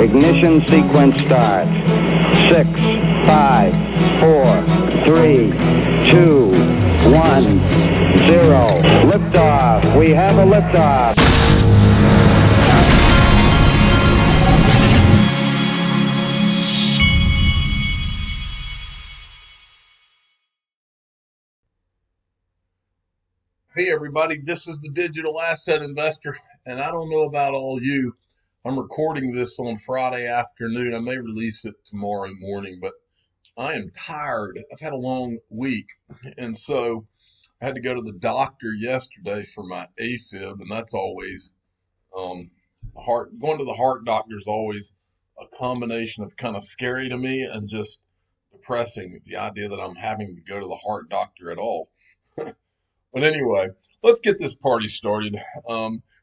Ignition sequence starts. 6, 5, 4, 3, 2, 1, 0. Liftoff. We have a liftoff. Hey everybody, this is the Digital Asset Investor, and I don't know about all you. I'm recording this on Friday afternoon. I may release it tomorrow morning, but I am tired. I've had a long week, and so I had to go to the doctor yesterday for my AFib, and that's always going to the heart doctor is always a combination of kind of scary to me and just depressing, the idea that I'm having to go to the heart doctor at all. But anyway, let's get this party started.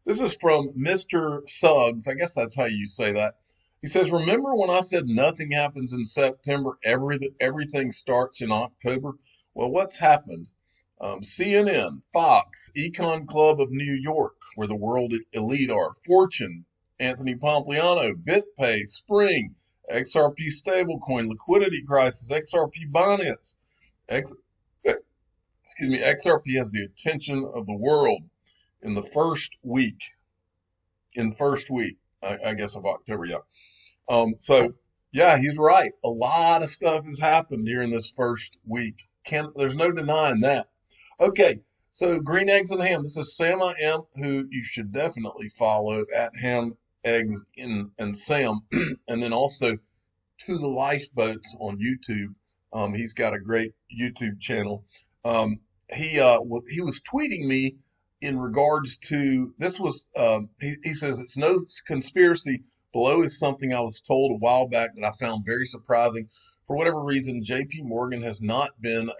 This is from Mr. Suggs. I guess that's how you say that. He says, remember when I said nothing happens in September, everything starts in October? Well, what's happened? CNN, Fox, Econ Club of New York, where the world elite are, Fortune, Anthony Pompliano, BitPay, Spring, XRP stablecoin, liquidity crisis, XRP Binance, XRP has the attention of the world in the first week, I guess, of October, yeah. So, yeah, he's right. A lot of stuff has happened here in this first week. There's no denying that. Okay, so Green Eggs and Ham. This is Sam I Am, who you should definitely follow at Ham, Eggs, and Sam. And then also To the Lifeboats on YouTube. He's got a great YouTube channel. He was tweeting me in regards to this was he says it's no conspiracy. Below is something I was told a while back that I found very surprising. For whatever reason, J.P. Morgan has not been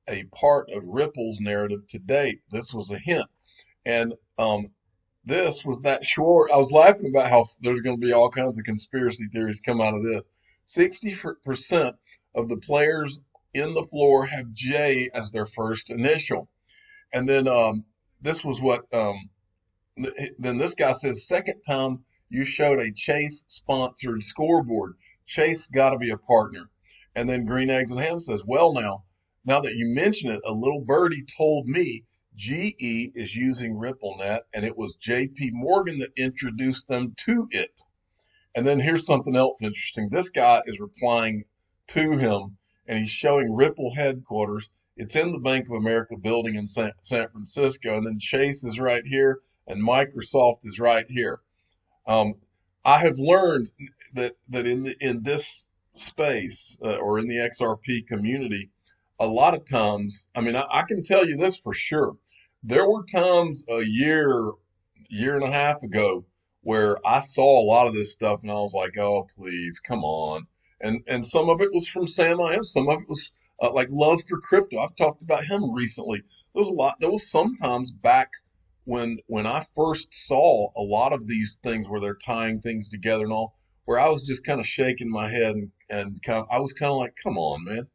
a part of Ripple's narrative to date. This was a hint, and this was that short. I was laughing about how there's going to be all kinds of conspiracy theories come out of this. 60% of the players in the floor have J as their first initial. And then this was what, then this guy says, second time you showed a Chase sponsored scoreboard. Chase got to be a partner. And then Green Eggs and Ham says, well, now that you mention it, a little birdie told me GE is using RippleNet, and it was JP Morgan that introduced them to it. And then here's something else interesting. This guy is replying to him, and he's showing Ripple headquarters. It's in the Bank of America building in San Francisco, and then Chase is right here, and Microsoft is right here. I have learned that in this space or in the XRP community, a lot of times, I mean, I can tell you this for sure. There were times a year and a half ago where I saw a lot of this stuff, and I was like, oh, please, come on. And some of it was from Sam I Am. Some of it was like Love for Crypto. I've talked about him recently. There was sometimes back when I first saw a lot of these things where they're tying things together and all, where I was just kind of shaking my head and I was kind of like, come on, man.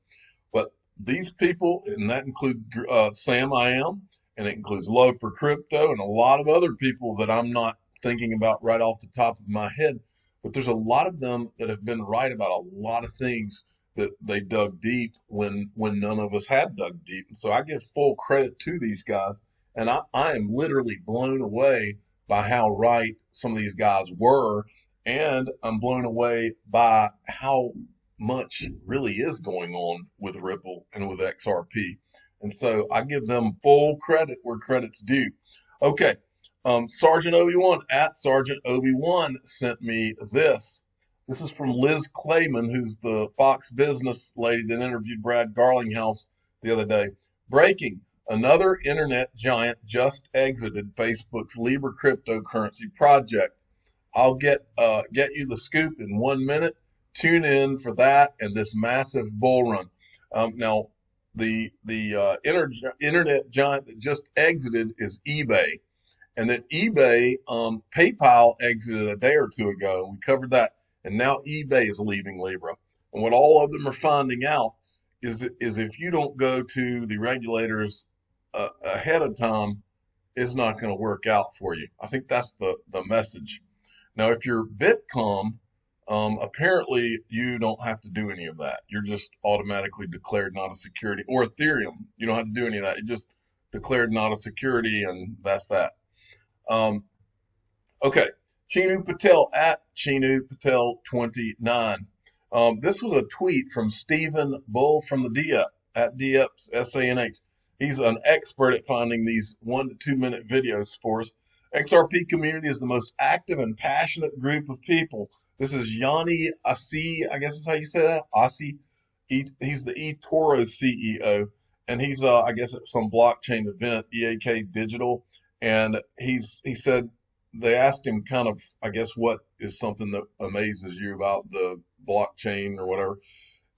But these people, and that includes Sam I Am, and it includes Love for Crypto, and a lot of other people that I'm not thinking about right off the top of my head. But there's a lot of them that have been right about a lot of things that they dug deep when none of us had dug deep. And so I give full credit to these guys. And I am literally blown away by how right some of these guys were. And I'm blown away by how much really is going on with Ripple and with XRP. And so I give them full credit where credit's due. Okay. Sergeant Obi-Wan at Sergeant Obi-Wan sent me this. This is from Liz Clayman, who's the Fox business lady that interviewed Brad Garlinghouse the other day. Breaking. Another internet giant just exited Facebook's Libra cryptocurrency project. I'll get you the scoop in 1 minute. Tune in for that and this massive bull run. Now, the internet giant that just exited is eBay. And then eBay, PayPal exited a day or two ago. We covered that. And now eBay is leaving Libra. And what all of them are finding out is if you don't go to the regulators ahead of time, it's not going to work out for you. I think that's the message. Now, if you're Bitcom, Apparently, you don't have to do any of that. You're just automatically declared not a security. Or Ethereum, you don't have to do any of that. You just declared not a security, and that's that. Okay, Chinu Patel at Chinu Patel 29. This was a tweet from Stephen Bull from the DUP at DUP's SANH. He's an expert at finding these 1 to 2 minute videos for us. XRP Community is the most active and passionate group of people. This is Yanni Asi, I guess is how you say that, Asi. He's the eToro CEO, and he's, I guess, at some blockchain event, EAK Digital, and he said, they asked him kind of, I guess, what is something that amazes you about the blockchain or whatever.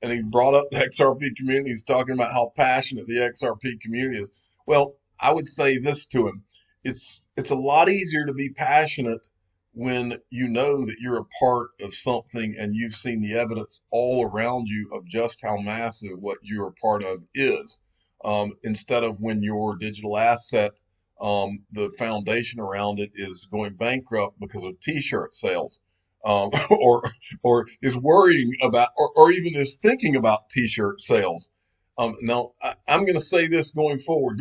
And he brought up the XRP community. He's talking about how passionate the XRP community is. Well, I would say this to him. It's a lot easier to be passionate when you know that you're a part of something and you've seen the evidence all around you of just how massive what you're a part of is, instead of when your digital asset, the foundation around it is going bankrupt because of t-shirt sales, or is worrying about, or even is thinking about t-shirt sales. Now, I'm going to say this going forward.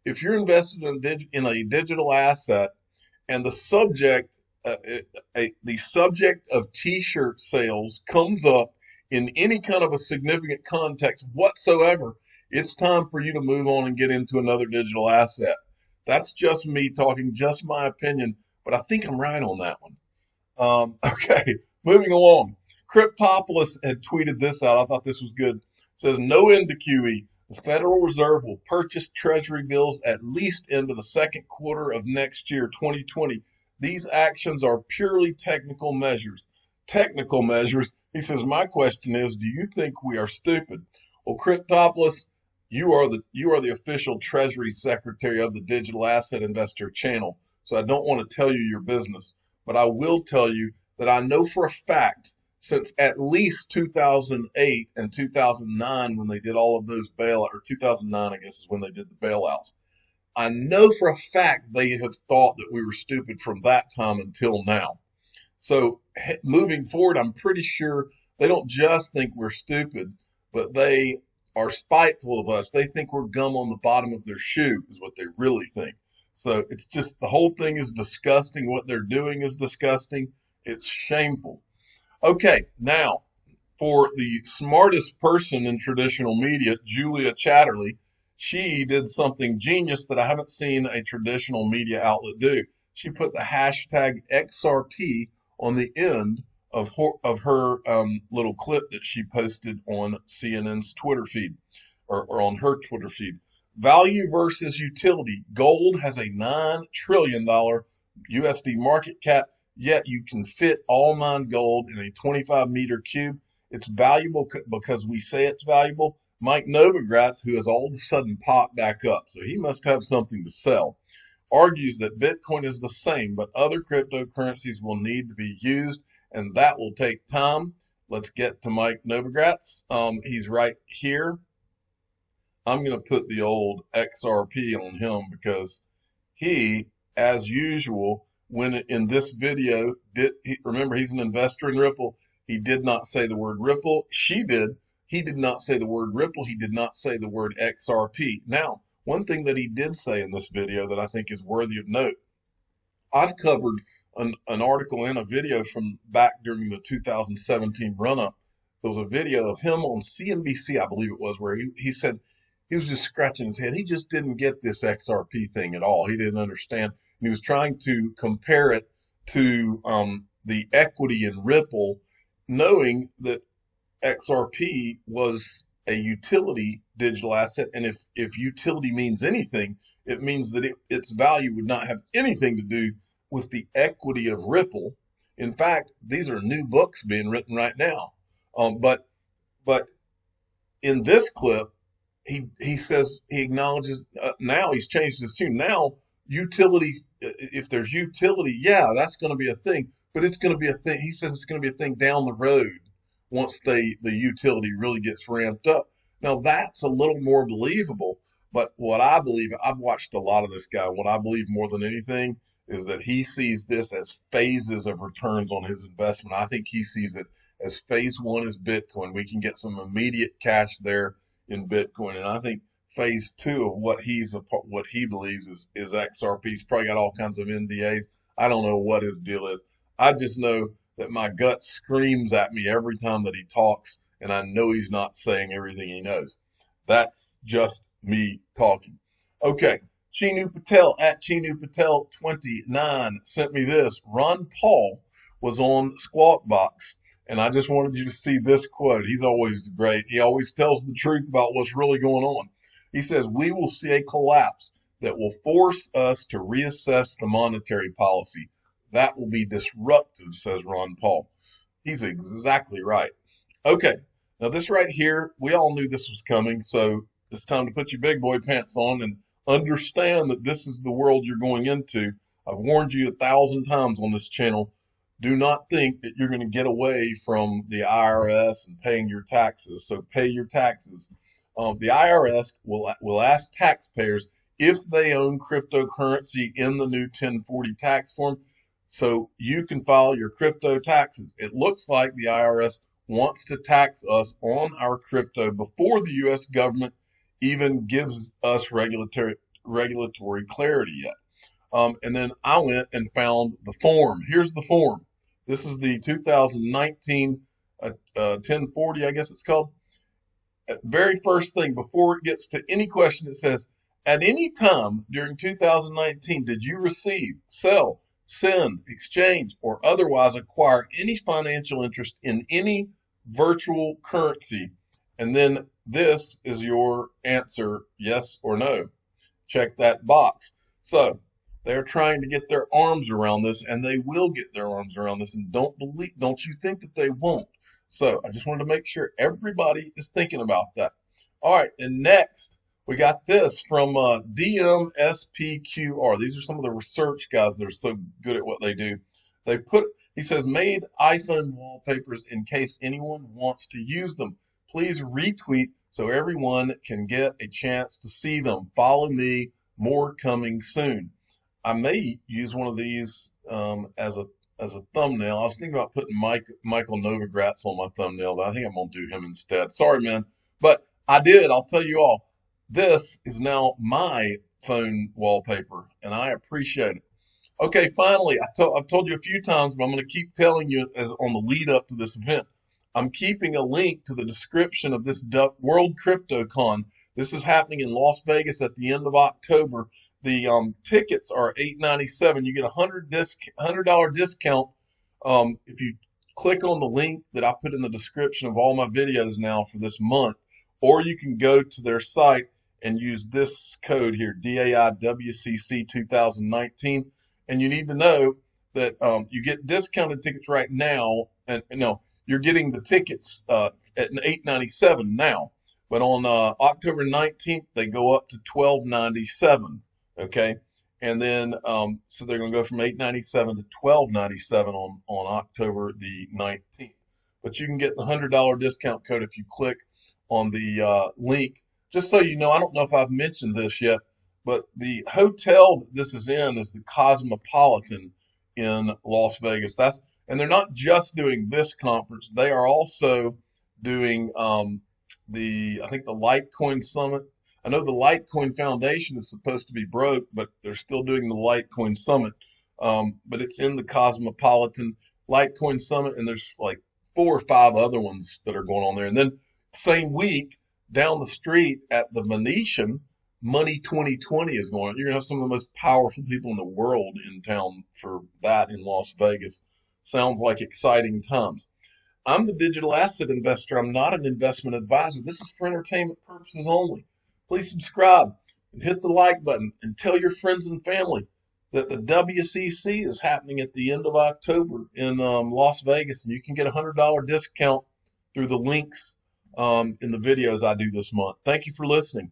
If you're invested in a digital asset and the subject of t-shirt sales comes up in any kind of a significant context whatsoever, it's time for you to move on and get into another digital asset. That's just me talking, just my opinion, but I think I'm right on that one. Okay, moving along. Crip Topless had tweeted this out. I thought this was good. It says, no end to QE. The Federal Reserve will purchase Treasury bills at least into the second quarter of next year, 2020. These actions are purely technical measures. Technical measures. He says, my question is, do you think we are stupid? Well, Crip Topless, you are the official Treasury Secretary of the Digital Asset Investor channel. So I don't want to tell you your business, but I will tell you that I know for a fact, since at least 2008 and 2009, when they did all of those bailouts, or 2009, I guess is when they did the bailouts, I know for a fact they have thought that we were stupid from that time until now. So moving forward, I'm pretty sure they don't just think we're stupid, but they are spiteful of us. They think we're gum on the bottom of their shoe is what they really think. So it's just, the whole thing is disgusting. What they're doing is disgusting. It's shameful. Okay, now for the smartest person in traditional media, Julia Chatterley, she did something genius that I haven't seen a traditional media outlet do. She put the hashtag XRP on the end of her little clip that she posted on CNN's Twitter feed, or on her Twitter feed. Value versus utility. Gold has a $9 trillion USD market cap, yet you can fit all mine gold in a 25-meter cube. It's valuable because we say it's valuable. Mike Novogratz, who has all of a sudden popped back up, so he must have something to sell, argues that Bitcoin is the same, but other cryptocurrencies will need to be used, and that will take time. Let's get to Mike Novogratz. He's right here. I'm going to put the old XRP on him because he, as usual, when in this video, remember he's an investor in Ripple. He did not say the word Ripple. She did. He did not say the word Ripple. He did not say the word XRP. Now, one thing that he did say in this video that I think is worthy of note, I've covered an article and a video from back during the 2017 run-up. There was a video of him on CNBC, I believe it was, where he said he was just scratching his head. He just didn't get this XRP thing at all. He didn't understand. He was trying to compare it to the equity in Ripple, knowing that XRP was a utility digital asset. And if utility means anything, it means that its value would not have anything to do with the equity of Ripple. In fact, these are new books being written right now. But in this clip, he says, he acknowledges, now he's changed his tune. Now, utility, if there's utility, yeah, that's going to be a thing, but it's going to be a thing. He says it's going to be a thing down the road once the utility really gets ramped up. Now, that's a little more believable, But what I believe, I've watched a lot of this guy. What I believe more than anything is that he sees this as phases of returns on his investment. I think he sees it as phase one is Bitcoin. We can get some immediate cash there in Bitcoin. And I think phase two of what he believes is XRP. He's probably got all kinds of NDAs. I don't know what his deal is. I just know that my gut screams at me every time that he talks, and I know he's not saying everything he knows. That's just me talking. Okay, Chinu Patel at Chinu Patel 29 sent me this. Ron Paul was on Squawk Box, and I just wanted you to see this quote. He's always great. He always tells the truth about what's really going on. He says, "We will see a collapse that will force us to reassess the monetary policy. That will be disruptive," says Ron Paul. He's exactly right. Okay, now this right here, we all knew this was coming, so it's time to put your big boy pants on and understand that this is the world you're going into. I've warned you 1,000 times on this channel. Do not think that you're going to get away from the IRS and paying your taxes. So pay your taxes. The IRS will ask taxpayers if they own cryptocurrency in the new 1040 tax form, so you can file your crypto taxes. It looks like the IRS wants to tax us on our crypto before the U.S. government even gives us regulatory clarity yet. And then I went and found the form. Here's the form. This is the 2019 1040, I guess it's called. Very first thing, before it gets to any question, it says, at any time during 2019, did you receive, sell, send, exchange, or otherwise acquire any financial interest in any virtual currency? And then this is your answer, yes or no. Check that box. So they're trying to get their arms around this, and they will get their arms around this. And don't you think that they won't? So I just wanted to make sure everybody is thinking about that. All right, and next we got this from DMSPQR. These are some of the research guys that are so good at what they do. He says, made iPhone wallpapers in case anyone wants to use them. Please retweet so everyone can get a chance to see them. Follow me, more coming soon. I may use one of these as a thumbnail. I was thinking about putting Michael Novogratz on my thumbnail, but I think I'm going to do him instead. Sorry, man. But I did. I'll tell you all. This is now my phone wallpaper, and I appreciate it. Okay, finally, I've told you a few times, but I'm going to keep telling you as on the lead up to this event. I'm keeping a link to the description of this World CryptoCon. This is happening in Las Vegas at the end of October. The tickets are $897. You get a $100 discount if you click on the link that I put in the description of all my videos now for this month, or you can go to their site and use this code here, DAIWCC 2019. And you need to know that you get discounted tickets right now, and you're getting the tickets at $897 now, but on October 19th they go up to $1297. Okay, and then so they're going to go from $897 to $1297 on October the 19th. But you can get the $100 discount code if you click on the link. Just so you know, I don't know if I've mentioned this yet, but the hotel that this is in is the Cosmopolitan in Las Vegas. And they're not just doing this conference; they are also doing I think the Litecoin Summit. I know the Litecoin Foundation is supposed to be broke, but they're still doing the Litecoin Summit. But it's in the Cosmopolitan Litecoin Summit, and there's like 4 or 5 other ones that are going on there. And then same week, down the street at the Venetian, Money 2020 is going on. You're going to have some of the most powerful people in the world in town for that in Las Vegas. Sounds like exciting times. I'm the digital asset investor. I'm not an investment advisor. This is for entertainment purposes only. Please subscribe and hit the like button and tell your friends and family that the WCC is happening at the end of October in Las Vegas, and you can get a $100 discount through the links in the videos I do this month. Thank you for listening.